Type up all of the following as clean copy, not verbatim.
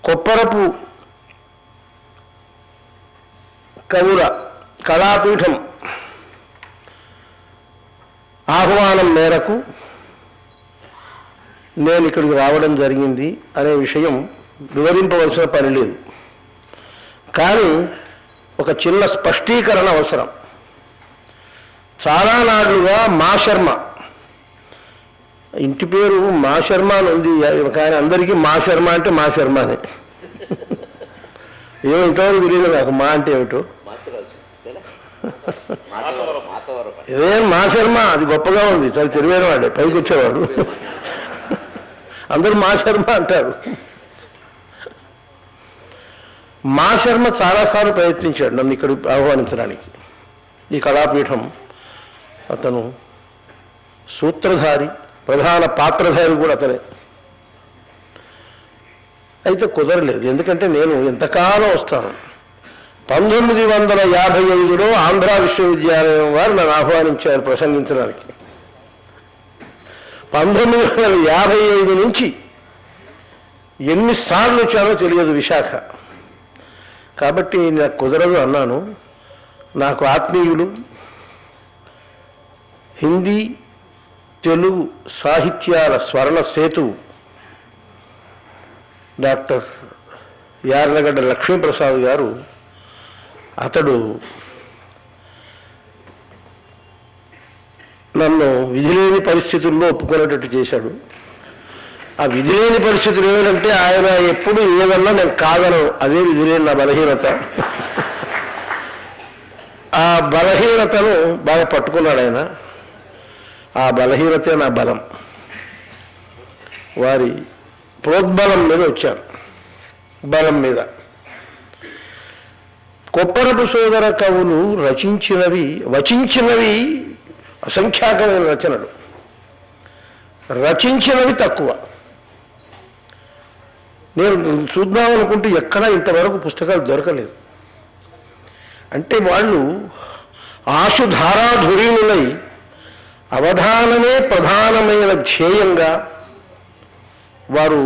కొప్పరపు కవుల కళాపీఠం ఆహ్వానం మేరకు నేను ఇక్కడికి రావడం జరిగింది అనే విషయం వివరింపవలసిన పని లేదు. కానీ ఒక చిన్న స్పష్టీకరణ అవసరం. చాలా నాడుగా మా శర్మ, ఇంటి పేరు మా శర్మ అని ఉంది, కానీ అందరికీ మా శర్మ అంటే మా శర్మనే. ఏమో ఇంతవరకు తెలియదు నాకు మా అంటే ఏమిటో. ఇదేం మా శర్మ, అది గొప్పగా ఉంది, చాలా తెలివైన వాడే, పైకి వచ్చేవాడు. అందరూ మా శర్మ అంటారు. మా శర్మ చాలాసార్లు ప్రయత్నించాడు నన్ను ఇక్కడ ఆహ్వానించడానికి. ఈ కళాపీఠం అతను సూత్రధారి, ప్రధాన పాత్రధారి కూడా అతనే. అయితే కుదరలేదు. ఎందుకంటే నేను ఎంతకాలం వస్తాను. 1955లో ఆంధ్ర విశ్వవిద్యాలయం వారు నన్ను ఆహ్వానించారు ప్రసంగించడానికి. 1955 నుంచి ఎన్నిసార్లు వచ్చానో తెలియదు విశాఖ. కాబట్టి నాకు కుదరదు అన్నాను. నాకు ఆత్మీయులు, హిందీ తెలుగు సాహిత్యాల స్వర్ణ సేతువు డాక్టర్ యార్లగడ్డ లక్ష్మీప్రసాద్ గారు, అతడు నన్ను విధిలేని పరిస్థితుల్లో ఒప్పుకునేటట్టు చేశాడు. ఆ విధిలేని పరిస్థితులు ఏమిటంటే ఆయన ఎప్పుడు ఏదన్నా నేను కాదను, అదే విధిలేని నా బలహీనత. ఆ బలహీనతను బాగా పట్టుకున్నాడు ఆయన. ఆ బలహీనతే నా బలం. వారి ప్రోద్బలం మీద వచ్చాను, బలం మీద. కొప్పరపు సోదర కవులు వచించినవి అసంఖ్యాకమైన రచనలు, రచించినవి తక్కువ. నేను చూద్దామనుకుంటూ ఎక్కడా ఇంతవరకు పుస్తకాలు దొరకలేదు. అంటే వాళ్ళు ఆశుధారాధురీనులై అవధానమే ప్రధానమైన ధ్యేయంగా వారు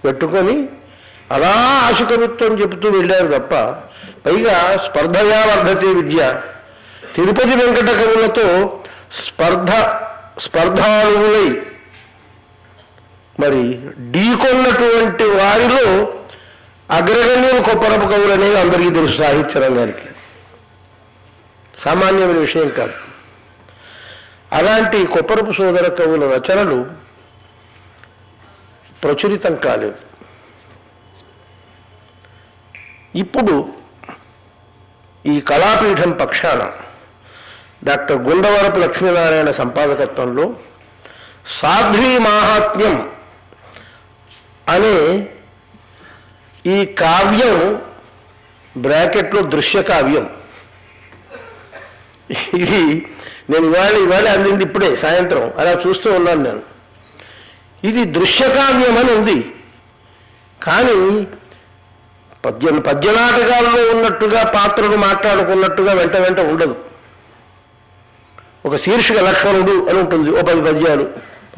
పెట్టుకొని అలా ఆశుకవిత్వం చెబుతూ వెళ్ళారు తప్ప, పైగా స్పర్ధయా వర్ధతే విద్య, తిరుపతి వెంకట కవులతో స్పర్ధాలులై మరి ఢీకొన్నటువంటి వారిలో అగ్రగణ్యులు కొప్పరపు కవులు అనేది అందరికీ తెలుసు. సాహిత్య రంగానికి సామాన్యమైన విషయం కాదు. అలాంటి కొప్పరపు సోదర కవుల రచనలు ప్రచురితం కాలేవు. ఇప్పుడు ఈ కళాపీఠం పక్షాన డాక్టర్ గుండవరపు లక్ష్మీనారాయణ సంపాదకత్వంలో సాధ్వీ మాహాత్మ్యం అనే ఈ కావ్యం, బ్రాకెట్లో దృశ్య కావ్యం, ఇది నేను ఇవాళ అందింది ఇప్పుడే సాయంత్రం, అలా చూస్తూ ఉన్నాను నేను. ఇది దృశ్యకావ్యం అని ఉంది, కానీ పద్యనాటకాల్లో ఉన్నట్టుగా పాత్రలు మాట్లాడుకున్నట్టుగా వెంట వెంట ఉండదు. ఒక శీర్షిక లక్ష్మణుడు అని ఉంటుంది, ఓ 10 పద్యాలు,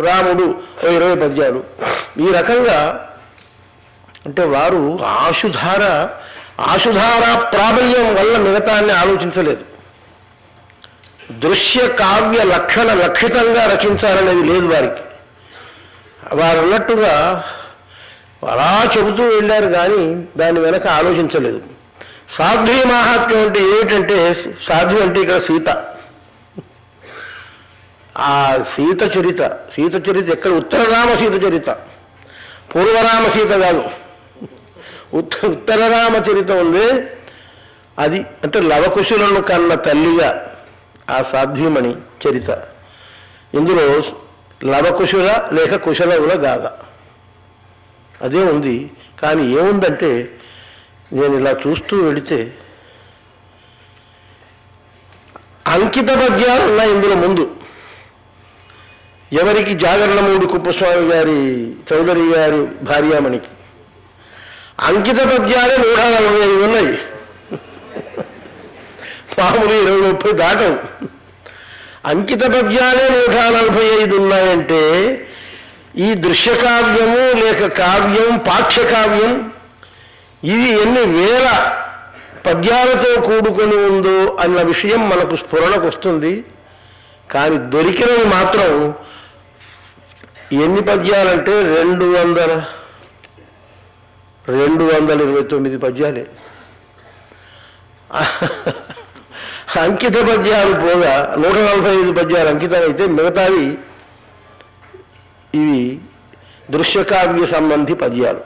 రాముడు ఓ 20 పద్యాలు. ఈ రకంగా అంటే వారు ఆశుధార ప్రాబల్యం వల్ల మిగతాన్ని ఆలోచించలేదు. దృశ్య కావ్య లక్షితంగా రచించాలనేది లేదు వారికి. వారు అన్నట్టుగా అలా చెబుతూ వెళ్ళారు, కానీ దాని వెనక ఆలోచించలేదు. సాధ్వీ మాహాత్మ్యం అంటే ఏమిటంటే, సాధ్వి అంటే ఇక్కడ సీత. ఆ సీత చరిత ఎక్కడ? ఉత్తరరామ సీత చరిత, పూర్వరామ సీత కాదు. ఉత్తరరామ చరిత ఉంది. అది అంటే లవకుశులను కన్న తల్లిగా ఆ సాధ్వీమణి చరిత. ఇందులో లవకుశుల లేక కుశలవుల గాథ అదే ఉంది. కానీ ఏముందంటే, నేను ఇలా చూస్తూ వెళితే అంకిత పద్యాలు ఉన్నాయి ఇందులో. ముందు ఎవరికి? జాగరణమూడి కుప్పస్వామి గారి చౌదరి గారి భార్యామణికి అంకిత పద్యాలే 145 ఉన్నాయి. మామూలు 20-30 దాటవు. అంకిత పద్యాలే 145 ఉన్నాయంటే ఈ దృశ్యకావ్యము లేక కావ్యం, పాఠ్యకావ్యం ఇది ఎన్ని వేల పద్యాలతో కూడుకొని ఉందో అన్న విషయం మనకు స్ఫురణకు వస్తుంది. కానీ దొరికినవి మాత్రం ఎన్ని పద్యాలంటే 229 పద్యాలే. అంకిత పద్యాలు పోగా 145 పద్యాలు అంకితం అయితే మిగతావి ఇవి దృశ్యకావ్య సంబంధి పద్యాలు.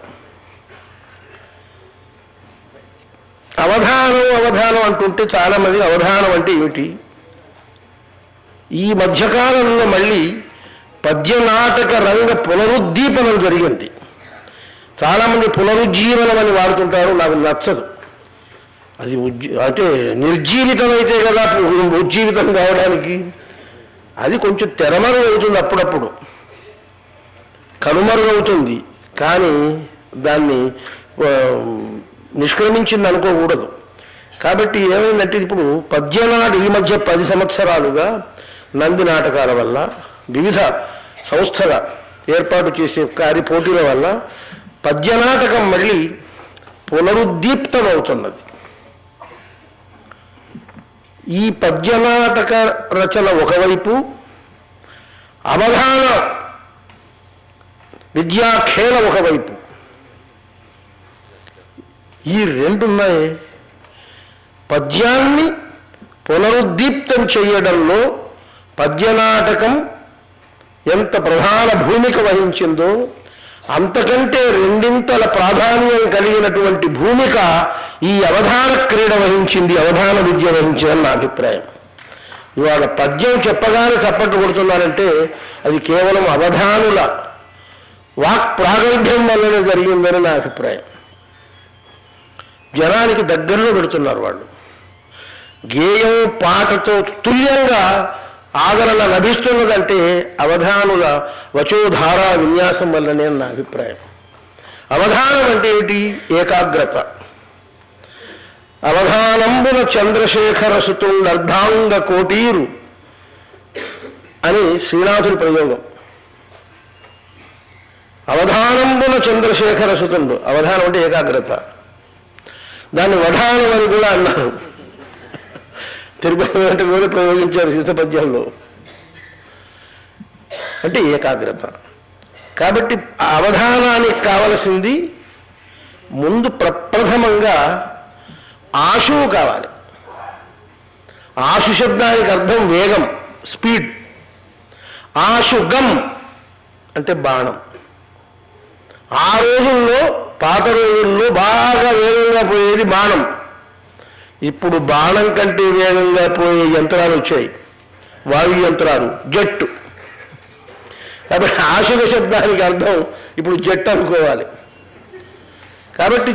అవధానం అంటుంటే చాలామంది అవధానం అంటే ఏమిటి? ఈ మధ్యకాలంలో మళ్ళీ పద్యనాటక రంగ పునరుద్దీపనం జరిగింది. చాలామంది పునరుజ్జీవనం అని వాడుతుంటారు, నాకు నచ్చదు. అది అంటే నిర్జీవితం అయితే కదా ఉజ్జీవితం కావడానికి. అది కొంచెం తెరమరుగవుతుంది, అప్పుడప్పుడు కనుమరుగవుతుంది. కానీ దాన్ని నిష్క్రమించింది అనుకోకూడదు. కాబట్టి ఏమైందంటే ఇప్పుడు పద్యనాడు ఈ మధ్య 10 సంవత్సరాలుగా నంది నాటకాల వల్ల, వివిధ సంస్థల ఏర్పాటు చేసే పోటీల వల్ల పద్యనాటకం మళ్ళీ పునరుద్దీప్తమవుతున్నది. ఈ పద్యనాటక రచన ఒకవైపు, అవధాన విద్యాఖేళం ఒకవైపు, ఈ రెండున్నాయి. పద్యాన్ని పునరుద్దీప్తం చేయడంలో పద్యనాటకం ఎంత ప్రధాన భూమిక వహించిందో అంతకంటే రెండింతల ప్రాధాన్యం కలిగినటువంటి భూమిక ఈ అవధాన క్రీడ వహించింది, అవధాన విద్య వహించిందని నా అభిప్రాయం. ఇవాళ పద్యం చెప్పగానే చప్పట్లు కొడుతున్నారంటే అది కేవలం అవధానుల వాక్ ప్రాగల్భ్యం వల్లనే జరిగిందని నా అభిప్రాయం. జనానికి దగ్గరలో పెడుతున్నారు వాళ్ళు. గేయం పాటతో తుల్యంగా ఆదరణ లభిస్తున్నదంటే అవధానుల వచోధారా విన్యాసం వల్లనే నా అభిప్రాయం. అవధానం అంటే ఏమిటి? ఏకాగ్రత. అవధానంబున చంద్రశేఖర సుతుండర్ధాంగ కోటీరు అని శ్రీనాథుడి ప్రయోగం. అవధానంబున చంద్రశేఖర సుతుండు, అవధానం అంటే ఏకాగ్రత. దాన్ని వధానం అని కూడా అన్నారు. తిరుపతి వెంట కూడా ప్రయోగించారు శిశపద్యంలో. అంటే ఏకాగ్రత. కాబట్టి అవధానానికి కావలసింది ముందు ప్రప్రథమంగా ఆశువు కావాలి. ఆశు శబ్దానికి అర్థం వేగం, స్పీడ్. ఆశుగం అంటే బాణం. ఆ రోజుల్లో, పాత రోజుల్లో బాగా వేగంగా పోయేది బాణం. ఇప్పుడు బాణం కంటే వేగంగా పోయే యంత్రాలు వచ్చాయి, వాయు యంత్రాలు, జట్టు. కాబట్టి ఆశుగ శబ్దానికి అర్థం ఇప్పుడు జట్టు అనుకోవాలి. కాబట్టి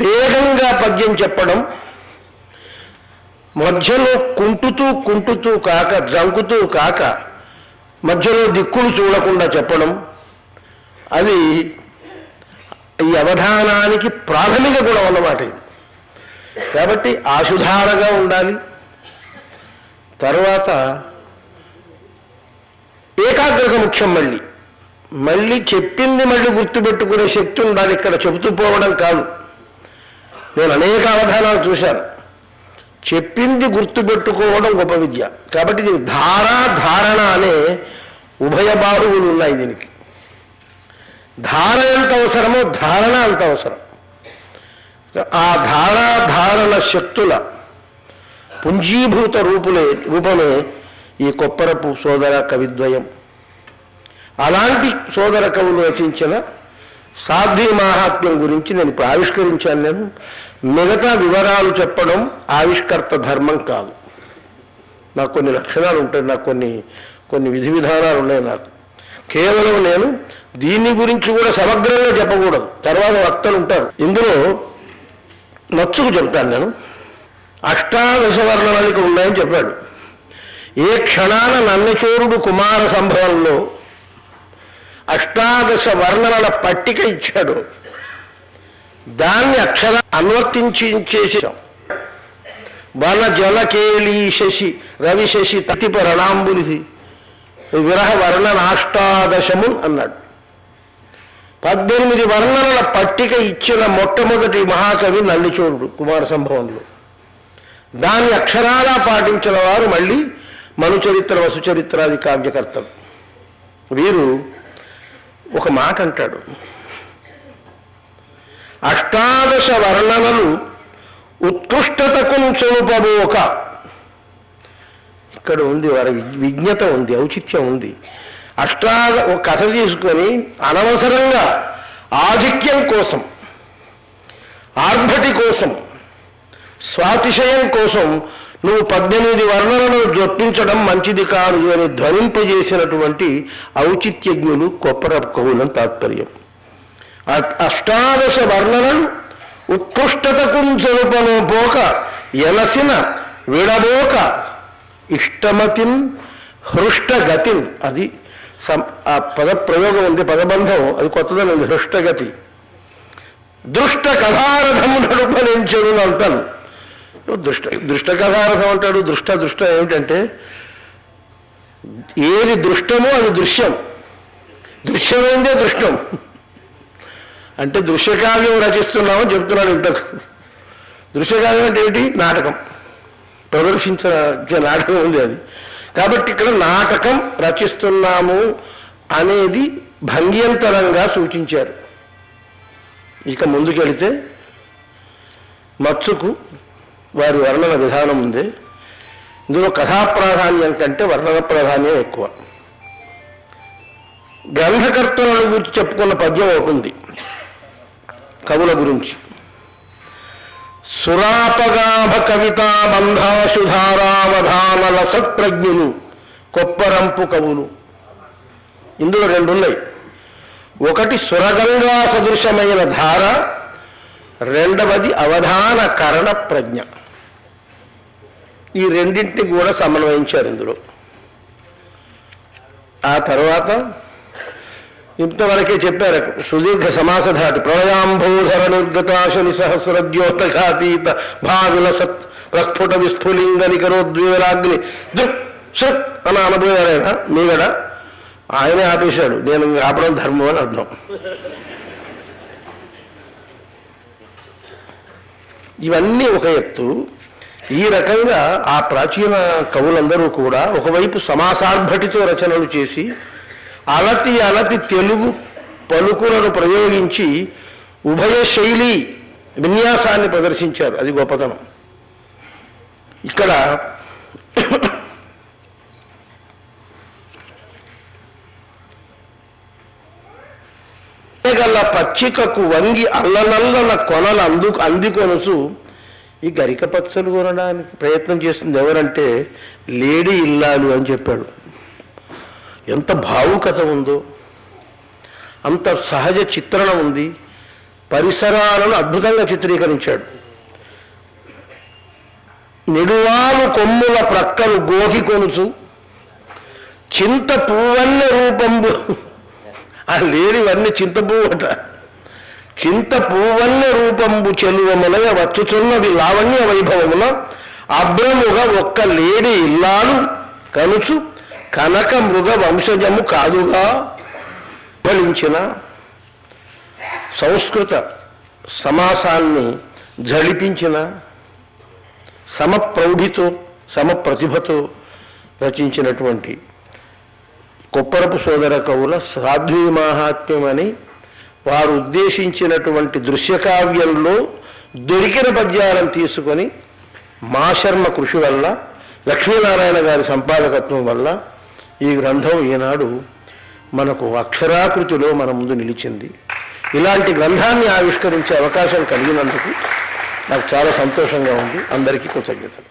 వేగంగా పద్యం చెప్పడం, మధ్యలో కుంటుతూ కాక, జంకుతూ కాక, మధ్యలో దిక్కులు చూడకుండా చెప్పడం, అది ఈ అవధానానికి ప్రాథమిక గుణం అన్నమాట ఇది. కాబట్టి ఆశుధారగా ఉండాలి. తర్వాత ఏకాగ్రత ముఖ్యం. మళ్ళీ చెప్పింది మళ్ళీ గుర్తుపెట్టుకునే శక్తి ఉండాలి. ఇక్కడ చెబుతూ పోవడం కాదు. నేను అనేక అవధానాలు చూశాను. చెప్పింది గుర్తుపెట్టుకోవడం గొప్ప విద్య. కాబట్టి దీనికి ధారణ అనే ఉభయ బాహువులు ఉన్నాయి. దీనికి ధార ఎంత అవసరమో ధారణ అంత అవసరం. ఆ ధారణ శక్తుల పుంజీభూత రూపమే ఈ కొప్పరపు సోదర కవిద్వయం. అలాంటి సోదర కవులు రచించిన సాధ్వి మహాత్మ్యం గురించి నేను ఇప్పుడు ఆవిష్కరించాను. నేను మిగతా వివరాలు చెప్పడం ఆవిష్కర్త ధర్మం కాదు. నాకు కొన్ని లక్షణాలు ఉంటాయి, నాకు కొన్ని విధి విధానాలు ఉన్నాయి. నాకు కేవలం నేను దీని గురించి కూడా సమగ్రంగా చెప్పకూడదు, తర్వాత వక్తలు ఉంటారు. ఇందులో నచ్చుకు చెప్తాను. నేను 18 వర్ణనలిక ఉన్నాయని చెప్పాడు. ఏ క్షణాన నన్నచోరుడు కుమార సంభవంలో 18 వర్ణనల పట్టిక ఇచ్చాడు. దాన్ని అక్షర అన్వర్తించేసాం. వన జలకేళీ శశి రవి శశి తతిప రణాంబులి విరహ వర్ణన 18 అన్నాడు. 18 వర్ణనల పట్టిక ఇచ్చిన మొట్టమొదటి మహాకవి నల్లిచోడుడు కుమార సంభవంలో. దాన్ని అక్షరాలా పాటించిన వారు మళ్ళీ మనుచరిత్ర వసుచరిత్రాది కావ్యకర్తలు. వీరు ఒక మాట అంటాడు, 18 వర్ణనలు ఉత్కృష్టతకు చొలుపబోక. ఇక్కడ ఉంది వారి విజ్ఞత ఉంది, ఔచిత్యం ఉంది. ఒక కథ తీసుకొని అనవసరంగా ఆధిక్యం కోసం, ఆర్భటి కోసం, స్వాతిశయం కోసం నువ్వు 18 వర్ణనలను జొప్పించడం మంచిది కాదు అని ధ్వనింపజేసినటువంటి ఔచిత్యజ్ఞులు కొప్పరపు కవులని తాత్పర్యం. 18 వర్ణనలు ఉత్కృష్టతకు చొలుపను పోక ఎలసిన విడబోక ఇష్టమతిన్ హృష్టగతిన్. అది ఆ పదప్రయోగం ఉంది, పదబంధం అది కొత్తదనండి. హృష్టగతి దృష్ట కథారథము నడుపనించడు అంటాను. దృష్ట కథారథం అంటాడు. దృష్ట ఏమిటంటే ఏది దృష్టమో అది దృశ్యం, దృశ్యమైందే దృష్టం. అంటే దృశ్యకావ్యం రచిస్తున్నామని చెప్తున్నాడు ఇంతకు. దృశ్యకావ్యం అంటే ఏంటి? నాటకం, ప్రదర్శించే నాటకం ఉంది అది. కాబట్టి ఇక్కడ నాటకం రచిస్తున్నాము అనేది భంగ్యంతరంగా సూచించారు. ఇక ముందుకెళితే మత్సుకు వారి వర్ణన విధానం ఉంది. ఇందులో కథా ప్రాధాన్యం కంటే వర్ణన ప్రాధాన్యం ఎక్కువ. గ్రంథకర్తల గురించి చెప్పుకున్న పద్యం అవుతుంది కవుల గురించి. సురాపగాభ కవితా బంధాశుధారావధానల సత్ప్రజ్ఞులు కొప్పరంపు కవులు. ఇందులో 2 ఉన్నాయి. ఒకటి సురగంగా సదృశమైన ధార, రెండవది అవధాన కరణ ప్రజ్ఞ. ఈ రెండింటిని కూడా సమన్వయించారు ఇందులో. ఆ తర్వాత ఇంతవరకే చెప్పారు. సుదీర్ఘ సమాసధాటి ప్రళయాంభోధర నిర్గతాశని సహస్రద్యోతఘాతీత భావిల సత్ ప్రస్ఫుట విస్ఫులింగ నికరోద్వేలాగ్ని దృక్ సత్ అని అనబోయారు ఆయన. మీగడ ఆయనే ఆపేశాడు. నేను ఆపడం ధర్మం అని అర్థం. ఇవన్నీ ఒక ఎత్తు. ఈ రకంగా ఆ ప్రాచీన కవులందరూ కూడా ఒకవైపు సమాసార్భటితో రచనలు చేసి అలతి తెలుగు పలుకులను ప్రయోగించి ఉభయ శైలి విన్యాసాన్ని ప్రదర్శించారు. అది గొప్పతనం. ఇక్కడ గల్ల పచ్చికకు వంగి అల్లనల్లన కొనలు అందికొనుసు ఈ గరిక పచ్చలు కొనడానికి ప్రయత్నం చేస్తుంది ఎవరంటే లేడీ ఇల్లాలు అని చెప్పాడు. ఎంత భావుకత ఉందో, అంత సహజ చిత్రణ ఉంది. పరిసరాలను అద్భుతంగా చిత్రీకరించాడు. నిడువాలు కొమ్ముల ప్రక్కలు గోకి కొనుచు చింత పువ్వన్నె రూపంబు. ఆ లేనివన్నీ చింతపువ్వు అట. చింత పువ్వన్నె రూపంబు చెలువములయ వచ్చుచున్నది లావణ్య వైభవమున అభ్రముగా ఒక్క లేడి ఇల్లాలు కనుచు కనక మృగ వంశజము కాదుగా ఫలించిన. సంస్కృత సమాసాన్ని జళిపించిన, సమప్రౌఢితో సమప్రతిభతో రచించినటువంటి కొప్పరపు సోదర కవుల సాధ్వీ మాహాత్మ్యం అని వారు ఉద్దేశించినటువంటి దృశ్యకావ్యంలో దొరికిన పద్యాలను తీసుకొని మాశర్మ కృషి వల్ల, లక్ష్మీనారాయణ గారి సంపాదకత్వం వల్ల ఈ గ్రంథం ఈనాడు మనకు అక్షరాకృతిలో మన ముందు నిలిచింది. ఇలాంటి గ్రంథాన్ని ఆవిష్కరించే అవకాశం కలిగినందుకు నాకు చాలా సంతోషంగా ఉంది. అందరికీ కృతజ్ఞతలు.